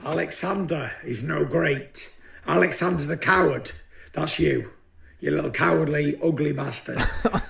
Alexander is no great. Alexander the coward. That's you. You little cowardly, ugly bastard.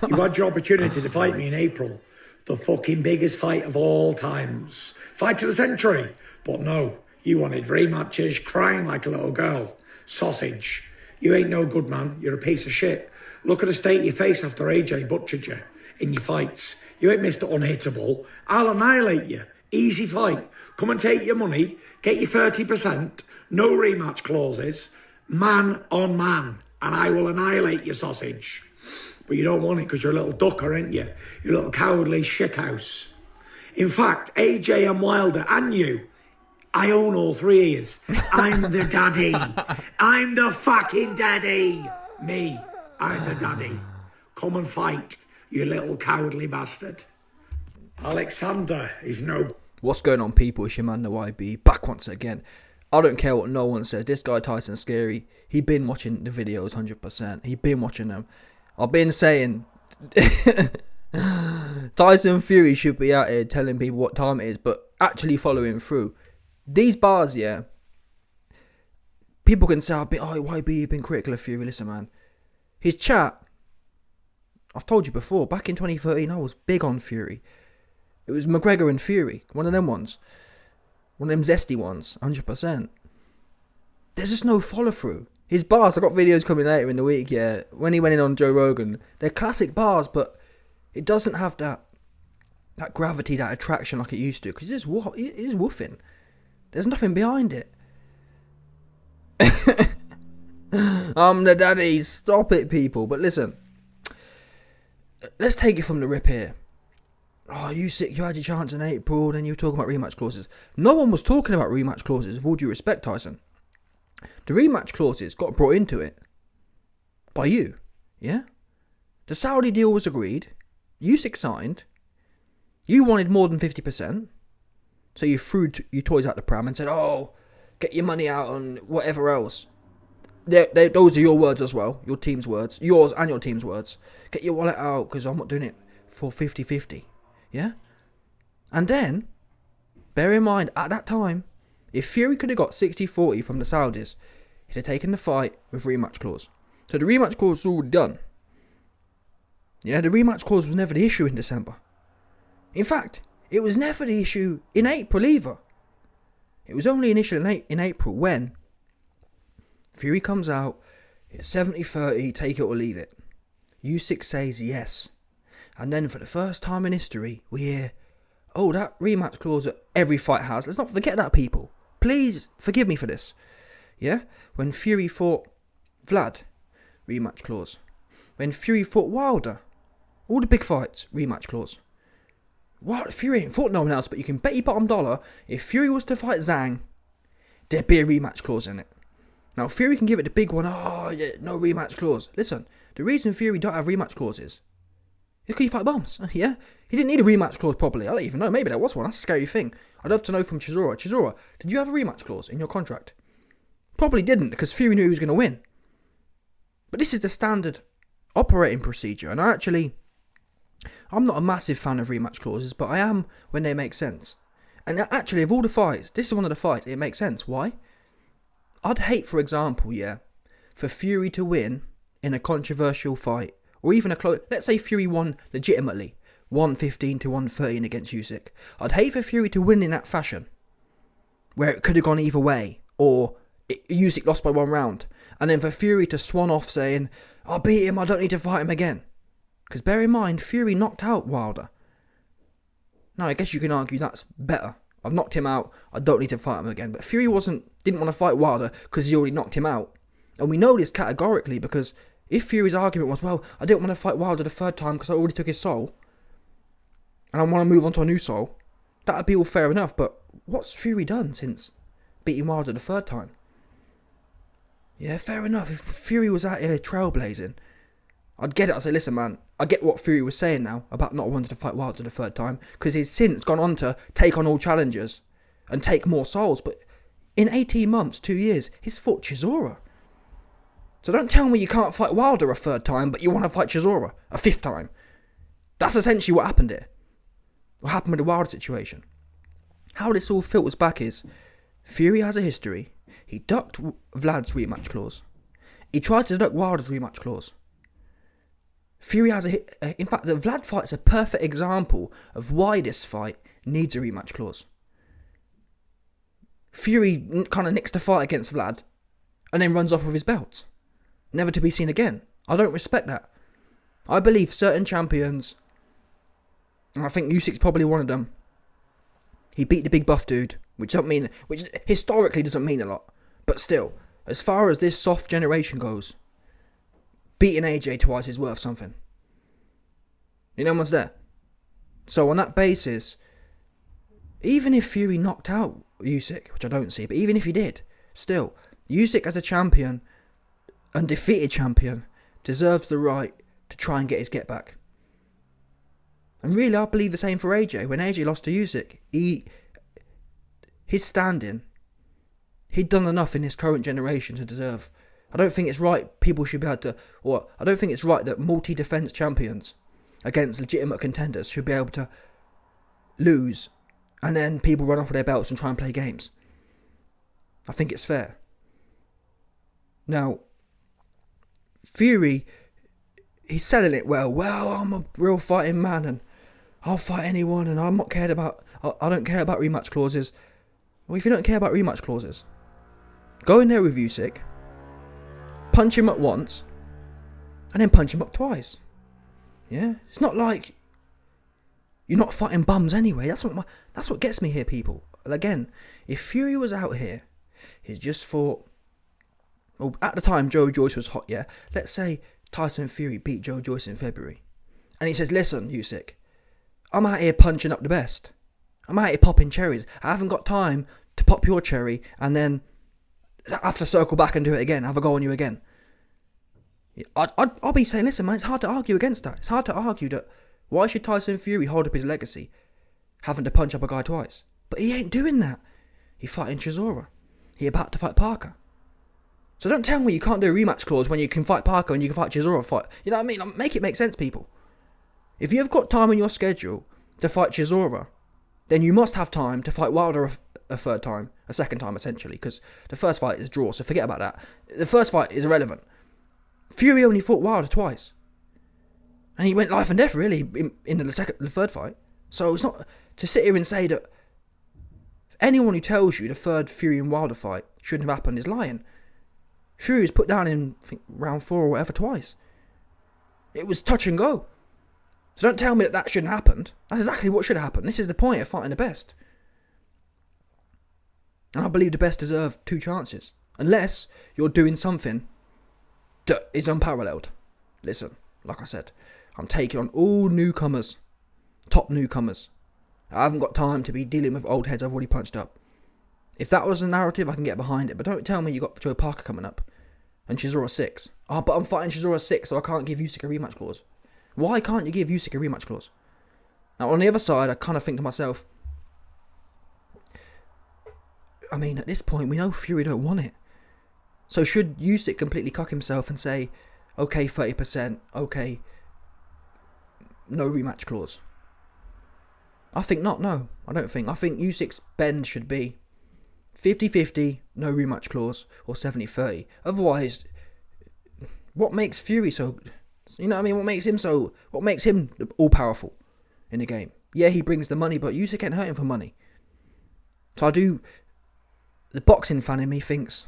You've had your opportunity to fight me in April. The fucking biggest fight of all times. Fight of the century. But no, you wanted rematches, crying like a little girl. Sausage. You ain't no good, man. You're a piece of shit. Look at the state of your face after AJ butchered you in your fights. You ain't Mr. Unhittable. I'll annihilate you. Easy fight. Come and take your money. Get your 30%. No rematch clauses. Man on man. And I will annihilate your sausage. But you don't want it because you're a little ducker, ain't you? You little cowardly shithouse. In fact, AJ and Wilder and you, I own all three of yous. I'm the daddy. I'm the fucking daddy. Me, I'm the daddy. Come and fight, you little cowardly bastard. Alexander is no... What's going on, people? It's your man, the YB, back once again. I don't care what no one says. This guy, Tyson, scary. He been watching the videos 100%. He been watching them. I've been saying Tyson Fury should be out here telling people what time it is, but actually following through. These bars, yeah, people can say, YB, you've been critical of Fury. Listen, man, his chat, I've told you before, back in 2013, I was big on Fury. It was McGregor and Fury, one of them ones. One of them zesty ones, 100%. There's just no follow through. His bars, I've got videos coming later in the week, yeah. When he went in on Joe Rogan, they're classic bars, but it doesn't have that gravity, that attraction like it used to. Because it is woofing. There's nothing behind it. I'm the daddy. Stop it, people. But listen, let's take it from the rip here. Oh, Usyk, you had your chance in April, then you were talking about rematch clauses. No one was talking about rematch clauses, with all due respect, Tyson. The rematch clauses got brought into it by you, yeah? The Saudi deal was agreed. Usyk signed. You wanted more than 50%. So you threw your toys out the pram and said, oh, get your money out on whatever else. Those are your words as well, your team's words. Yours and your team's words. Get your wallet out because I'm not doing it for 50-50. Yeah? And then, bear in mind, at that time, if Fury could have got 60-40 from the Saudis, he'd have taken the fight with rematch clause. So the rematch clause was already done. Yeah, the rematch clause was never the issue in December. In fact, it was never the issue in April either. It was only an issue in April when Fury comes out, it's 70-30, take it or leave it. Usyk says yes. And then for the first time in history, we hear, oh, that rematch clause that every fight has. Let's not forget that, people. Please forgive me for this. Yeah? When Fury fought Vlad, rematch clause. When Fury fought Wilder, all the big fights, rematch clause. Fury ain't fought no one else, but you can bet your bottom dollar, if Fury was to fight Zhang, there'd be a rematch clause in it. Now, Fury can give it the big one, oh, yeah, no rematch clause. Listen, the reason Fury don't have rematch clauses, because you fight bombs, yeah? He didn't need a rematch clause properly. I don't even know. Maybe there was one. That's a scary thing. I'd love to know from Chisora. Chisora, did you have a rematch clause in your contract? Probably didn't, because Fury knew he was going to win. But this is the standard operating procedure. And I'm not a massive fan of rematch clauses, but I am when they make sense. And actually, of all the fights, this is one of the fights, it makes sense. Why? I'd hate, for example, yeah, for Fury to win in a controversial fight. Or even a close... Let's say Fury won legitimately, 115 to 113 against Usyk. I'd hate for Fury to win in that fashion, where it could have gone either way, or Usyk lost by one round, and then for Fury to swan off saying, I beat him, I don't need to fight him again. Because bear in mind, Fury knocked out Wilder. Now, I guess you can argue that's better. I've knocked him out, I don't need to fight him again. But Fury didn't want to fight Wilder because he already knocked him out. And we know this categorically because if Fury's argument was, well, I didn't want to fight Wilder the third time because I already took his soul, and I want to move on to a new soul, that would be all fair enough. But what's Fury done since beating Wilder the third time? Yeah, fair enough. If Fury was out here trailblazing, I'd get it. I'd say, listen, man, I get what Fury was saying now about not wanting to fight Wilder the third time, because he's since gone on to take on all challengers and take more souls. But in 18 months, 2 years, he's fought Chisora. So don't tell me you can't fight Wilder a third time, but you want to fight Chisora a fifth time. That's essentially what happened here. What happened with the Wilder situation. how this all filters back is Fury has a history. He ducked Vlad's rematch clause. He tried to duck Wilder's rematch clause. Fury has in fact, the Vlad fight is a perfect example of why this fight needs a rematch clause. Fury kind of nicks the fight against Vlad and then runs off with his belt. Never to be seen again. I don't respect that. I believe certain champions, and I think Usyk's probably one of them, he beat the big buff dude, which historically doesn't mean a lot. But still, as far as this soft generation goes, beating AJ twice is worth something. You know what's there? So on that basis, even if Fury knocked out Usyk, which I don't see, but even if he did, still, Usyk as a champion, undefeated champion, deserves the right to try and get his get back. And really, I believe the same for AJ. When AJ lost to Usyk, his standing, he'd done enough in this current generation to deserve. I don't think it's right people should be able to, or I don't think it's right that multi-defense champions against legitimate contenders should be able to lose and then people run off with their belts and try and play games. I think it's fair. Now, Fury, he's selling it well. Well, I'm a real fighting man and I'll fight anyone and I don't care about rematch clauses. Well, if you don't care about rematch clauses, go in there with Usyk, punch him up once, and then punch him up twice. Yeah? It's not like you're not fighting bums anyway. That's what gets me here, people. And again, if Fury was out here, he's just thought, well, at the time Joe Joyce was hot, yeah? Let's say Tyson Fury beat Joe Joyce in February. And he says, listen, Usyk, I'm out here punching up the best. I'm out here popping cherries. I haven't got time to pop your cherry and then have to circle back and do it again, have a go on you again. I'll be saying, listen, man, it's hard to argue against that. It's hard to argue that why should Tyson Fury hold up his legacy, having to punch up a guy twice? But he ain't doing that. He's fighting Chisora. He's about to fight Parker. So don't tell me you can't do a rematch clause when you can fight Parker and you can fight Chisora. You know what I mean? Make it make sense, people. If you've got time in your schedule to fight Chisora, then you must have time to fight Wilder a third time, a second time essentially, because the first fight is a draw, so forget about that. The first fight is irrelevant. Fury only fought Wilder twice. And he went life and death, really, in the third fight. So it's not to sit here and say that anyone who tells you the third Fury and Wilder fight shouldn't have happened is lying. Fury was put down in, I think, round 4 or whatever twice. It was touch and go. So don't tell me that shouldn't have happened. That's exactly what should have happened. This is the point of fighting the best. And I believe the best deserve 2 chances. Unless you're doing something that is unparalleled. Listen, like I said, I'm taking on all newcomers. Top newcomers. I haven't got time to be dealing with old heads I've already punched up. If that was a narrative, I can get behind it. But don't tell me you got Joe Parker coming up. And Chisora 6. Oh, but I'm fighting Chisora 6, so I can't give Usyk a rematch clause. Why can't you give Usyk a rematch clause? Now, on the other side, I kind of think to myself, I mean, at this point, we know Fury don't want it. So should Usyk completely cock himself and say, okay, 30%, okay, no rematch clause? I think not, no. I don't think. I think Usyk's bend should be 50-50, no rematch clause, or 70-30. Otherwise, what makes Fury so... You know what I mean? What makes him all-powerful in the game? Yeah, he brings the money, but Usyk ain't hurting for money. So the boxing fan in me thinks...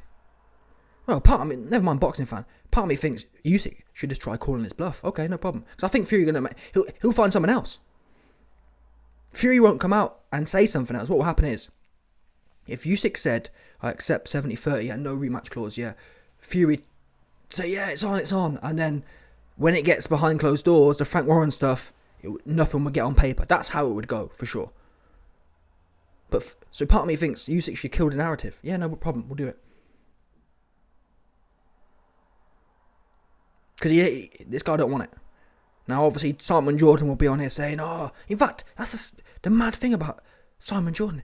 Well, part of me, never mind boxing fan, part of me thinks Usyk should just try calling his bluff. Okay, no problem. Because I think Fury he'll find someone else. Fury won't come out and say something else. What will happen is, if Usyk said, I accept 70-30 and no rematch clause, yeah, Fury say, yeah, it's on. And then when it gets behind closed doors, the Frank Warren stuff, nothing would get on paper. That's how it would go, for sure. But so part of me thinks Usyk should kill the narrative. Yeah, no problem, we'll do it. Because this guy don't want it. Now, obviously, Simon Jordan will be on here saying, oh, in fact, that's the mad thing about Simon Jordan.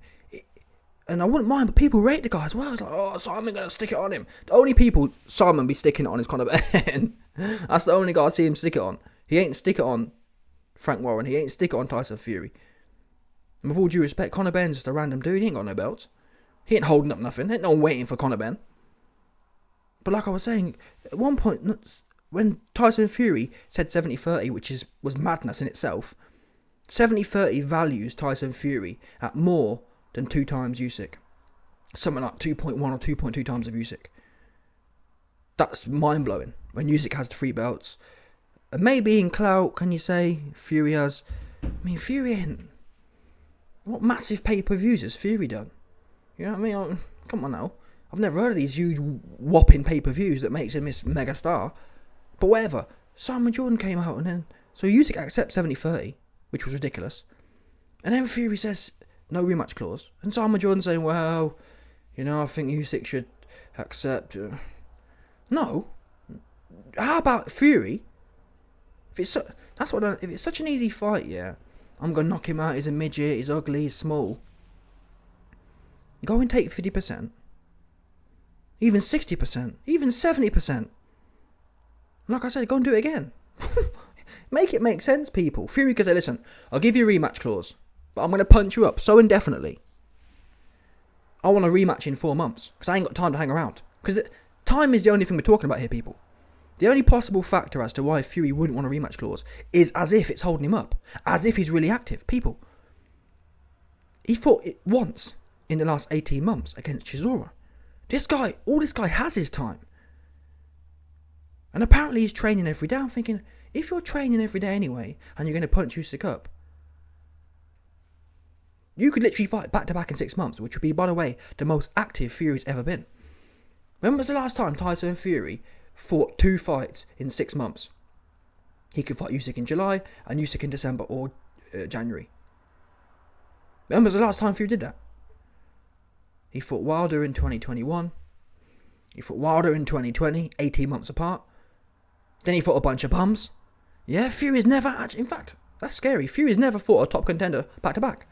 And I wouldn't mind, but people rate the guy as well. It's like, oh, Simon going to stick it on him. The only people Simon be sticking it on is Conor Ben. That's the only guy I see him stick it on. He ain't stick it on Frank Warren. He ain't stick it on Tyson Fury. And with all due respect, Conor Ben's just a random dude. He ain't got no belts. He ain't holding up nothing. Ain't no one waiting for Conor Ben. But like I was saying, at one point, when Tyson Fury said 70-30, which was madness in itself, 70-30 values Tyson Fury at more than 2 times Usyk. Something like 2.1 or 2.2 times of Usyk. That's mind-blowing. When Usyk has the 3 belts. And maybe in clout, can you say, Fury has... I mean, Fury ain't... What massive pay-per-views has Fury done? You know what I mean? Come on now. I've never heard of these huge whopping pay-per-views that makes him this mega star. But whatever. Simon Jordan came out and then... So Usyk accepts 70-30, which was ridiculous. And then Fury says no rematch clause. And Simon Jordan saying, well, you know, I think Usyk should accept... No. How about Fury? If it's such an easy fight, yeah, I'm going to knock him out, he's a midget, he's ugly, he's small. Go and take 50%. Even 60%. Even 70%. Like I said, go and do it again. Make it make sense, people. Fury could say, listen, I'll give you a rematch clause, but I'm going to punch you up so indefinitely. I want a rematch in 4 months, because I ain't got time to hang around. Because time is the only thing we're talking about here, people. The only possible factor as to why Fury wouldn't want a rematch clause is as if it's holding him up. As if he's really active. People. He fought it once in the last 18 months against Chisora. All this guy has is time. And apparently he's training every day. I'm thinking, if you're training every day anyway, and you're going to punch Usyk up, you could literally fight back to back in 6 months, which would be, by the way, the most active Fury's ever been. When was the last time Tyson Fury fought 2 fights in 6 months? He could fight Usyk in July and Usyk in December or January. When was the last time Fury did that? He fought Wilder in 2021. He fought Wilder in 2020, 18 months apart. Then he fought a bunch of bums. Yeah, Fury's never actually... In fact, that's scary. Fury's never fought a top contender back to back.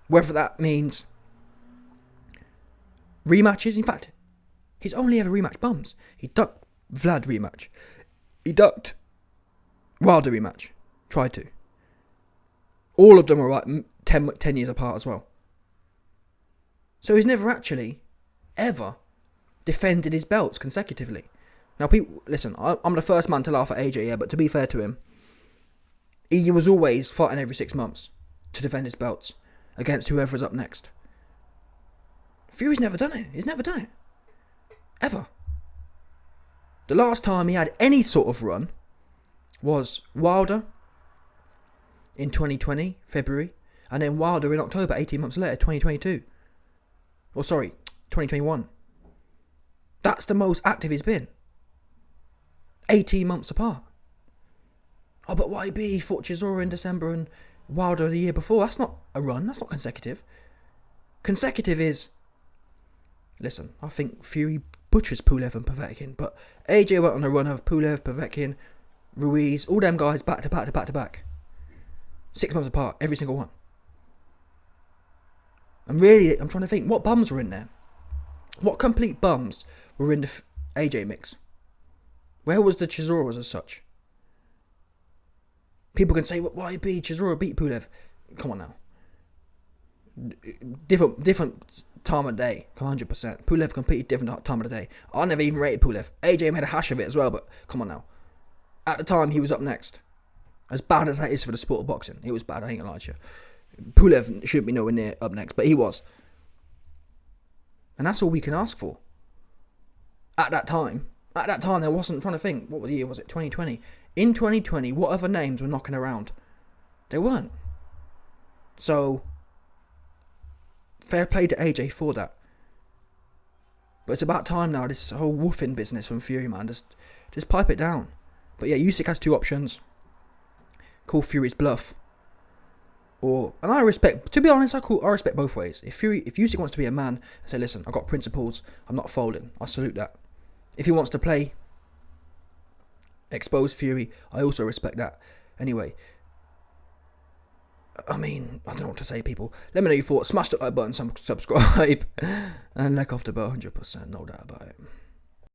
Whether that means rematches. In fact, he's only ever rematched bums. He ducked Vlad rematch. He ducked Wilder rematch. Tried to. All of them were like 10 years apart as well. So he's never actually, ever, defended his belts consecutively. Now, people, listen, I'm the first man to laugh at AJ, yeah, but to be fair to him, he was always fighting every 6 months to defend his belts against whoever's up next. Fury's never done it. He's never done it. Ever. The last time he had any sort of run was Wilder in 2020, February, and then Wilder in October, 18 months later, 2022. 2021. That's the most active he's been. 18 months apart. Oh, but YB, he fought Chisora in December and Wilder the year before. That's not a run. That's not consecutive. Consecutive is... Listen, I think Fury butchers Pulev and Povetkin, but AJ went on a run of Pulev, Povetkin, Ruiz, all them guys back to back to back to back. 6 months apart, every single one. And really, I'm trying to think, what bums were in there? What complete bums were in the AJ mix? Where was the Chisoras as such? People can say, why beat Chisora beat Pulev? Come on now. Different time of day, 100%. Pulev competed different time of the day. I never even rated Pulev. AJ made a hash of it as well, but come on now. At the time, he was up next. As bad as that is for the sport of boxing, it was bad, I ain't gonna lie to you. Pulev shouldn't be nowhere near up next, but he was. And that's all we can ask for. At that time, there wasn't, trying to think, what year was it? 2020. In 2020, what other names were knocking around? There weren't. So, fair play to AJ for that. But it's about time now, this whole woofing business from Fury, man. Just pipe it down. But yeah, Usyk has 2 options. Call Fury's bluff. And I respect, to be honest, I respect both ways. If Usyk wants to be a man and say, listen, I've got principles, I'm not folding, I salute that. If he wants to play, expose Fury, I also respect that. Anyway, I mean, I don't know what to say, people. Let me know your thoughts. Smash the like button, subscribe, and like off the bell, 100%, no doubt about it.